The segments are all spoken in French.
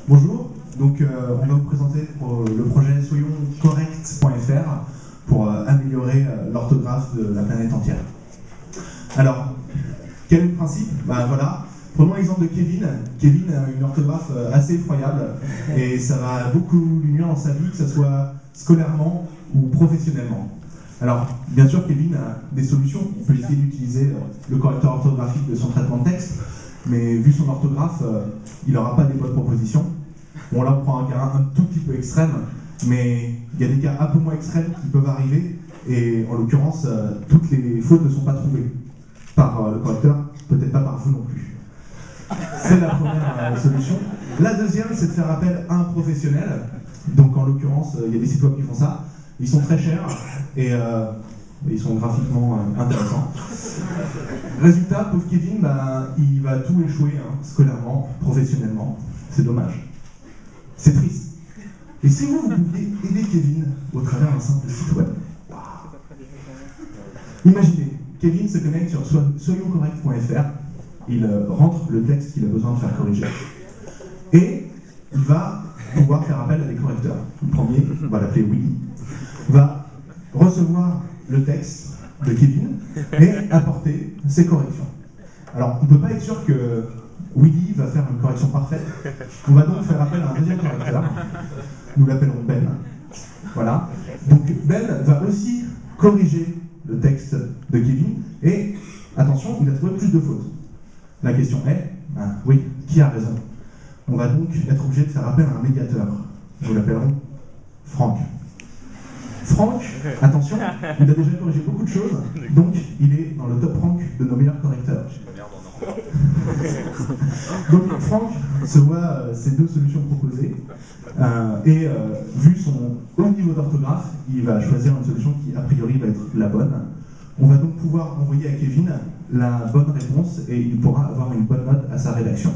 Bonjour, donc on va vous présenter le projet soyonscorrects.fr pour améliorer l'orthographe de la planète entière. Alors, quel est le principe? Voilà, prenons l'exemple de Kevin. Kevin a une orthographe assez effroyable et ça va beaucoup lui nuire dans sa vie, que ce soit scolairement ou professionnellement. Alors, bien sûr, Kevin a des solutions. On peut essayer d'utiliser le correcteur orthographique de son traitement de texte, mais vu son orthographe, il n'aura pas des bonnes propositions. Bon, là, on prend un cas un tout petit peu extrême, mais il y a des cas un peu moins extrêmes qui peuvent arriver, et en l'occurrence, toutes les fautes ne sont pas trouvées par le correcteur, peut-être pas par vous non plus. C'est la première solution. La deuxième, c'est de faire appel à un professionnel. Donc, en l'occurrence, il y a des sites web qui font ça. Ils sont très chers et ils sont graphiquement intéressants. Résultat, pauvre Kevin, il va tout échouer scolairement, professionnellement. C'est dommage. C'est triste. Et si vous pouviez aider Kevin au travers d'un simple site web, imaginez, Kevin se connecte sur soyonscorrects.fr, il rentre le texte qu'il a besoin de faire corriger, et il va pouvoir faire appel à des correcteurs. Le premier, on va l'appeler Willy, va recevoir le texte de Kevin et apporter ses corrections. Alors, on ne peut pas être sûr que Willy va faire une correction parfaite. On va donc faire appel à un deuxième correcteur. Nous l'appellerons Ben. Voilà. Donc, Ben va aussi corriger le texte de Kevin et, attention, il a trouvé plus de fautes. La question est, oui, qui a raison? On va donc être obligé de faire appel à un médiateur. Nous l'appellerons Franck. Franck, attention, il a déjà corrigé beaucoup de choses, donc il est dans le top rank de nos meilleurs correcteurs. Donc Franck se voit ces deux solutions proposées, et vu son haut niveau d'orthographe, il va choisir une solution qui a priori va être la bonne. On va donc pouvoir envoyer à Kevin la bonne réponse et il pourra avoir une bonne note à sa rédaction.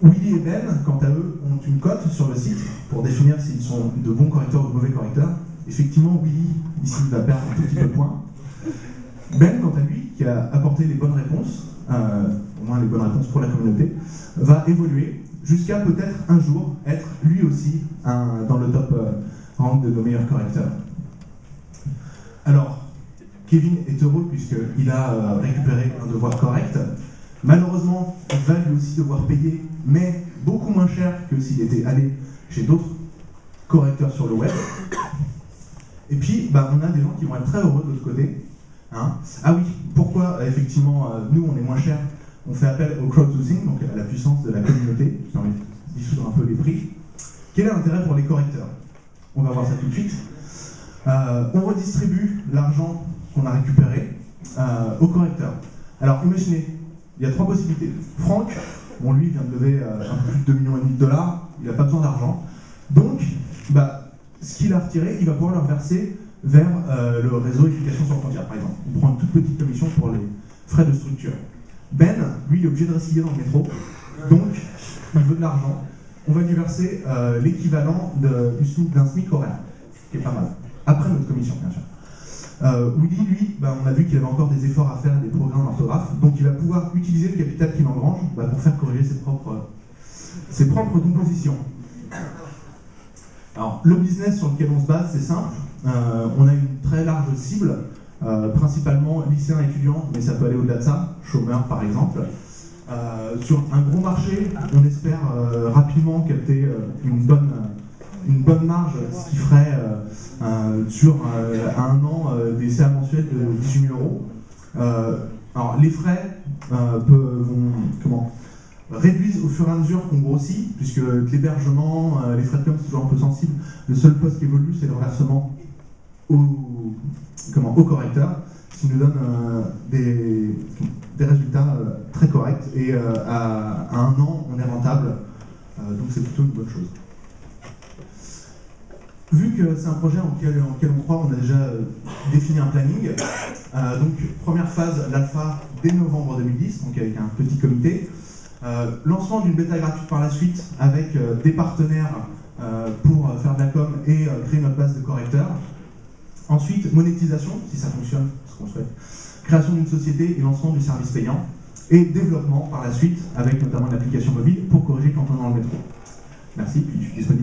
Willy et Ben, quant à eux, ont une cote sur le site pour définir s'ils sont de bons correcteurs ou de mauvais correcteurs. Effectivement, Willy, ici, va perdre un tout petit peu de points. Ben, quant à lui, qui a apporté les bonnes réponses, au moins les bonnes réponses pour la communauté, va évoluer jusqu'à peut-être un jour être lui aussi dans le top rank de nos meilleurs correcteurs. Alors, Kevin est heureux puisqu'il a récupéré un devoir correct. Malheureusement, il va lui aussi devoir payer, mais beaucoup moins cher que s'il était allé chez d'autres correcteurs sur le web. Et puis, on a des gens qui vont être très heureux de l'autre côté. Ah oui, pourquoi effectivement, nous, on est moins cher? On fait appel au crowdsourcing, donc à la puissance de la communauté, qui permet de dissoudre un peu les prix. Quel est l'intérêt pour les correcteurs? On va voir ça tout de suite. On redistribue l'argent qu'on a récupéré aux correcteurs. Alors, imaginez, il y a trois possibilités. Franck, lui vient de lever un peu plus de 2,5 millions de dollars, il n'a pas besoin d'argent. Donc, ce qu'il a retiré, il va pouvoir le reverser vers le réseau Éducation sans frontières, par exemple. On prend une toute petite commission pour les frais de structure. Ben, lui, il est obligé de résider dans le métro, donc il veut de l'argent. On va lui verser l'équivalent d'un SMIC horaire, qui est pas mal. Après notre commission, bien sûr. Willy, lui, on a vu qu'il avait encore des efforts à faire, des progrès en orthographe, donc il va pouvoir utiliser le capital qu'il engrange pour faire corriger ses propres compositions. Alors, le business sur lequel on se base, c'est simple. On a une très large cible, principalement lycéens et étudiants, mais ça peut aller au-delà de ça, chômeurs par exemple. Sur un gros marché, on espère rapidement capter une bonne marge, ce qui ferait sur un an des CA mensuels de 18 000 €. Alors les frais réduisent au fur et à mesure qu'on grossit, puisque l'hébergement, les frais de com, c'est toujours un peu sensible. Le seul poste qui évolue, c'est le reversement au correcteur, ce qui nous donne des résultats très corrects. Et à un an, on est rentable, donc c'est plutôt une bonne chose. Vu que c'est un projet auquel on croit, on a déjà défini un planning. Donc, première phase, l'alpha, dès novembre 2010, donc avec un petit comité. Lancement d'une bêta gratuite par la suite, avec des partenaires pour faire de la com et créer notre base de correcteurs. Ensuite, monétisation, si ça fonctionne, ce qu'on souhaite. Création d'une société et lancement du service payant. et développement par la suite, avec notamment une application mobile pour corriger quand on est dans le métro. Merci, puis je suis disponible.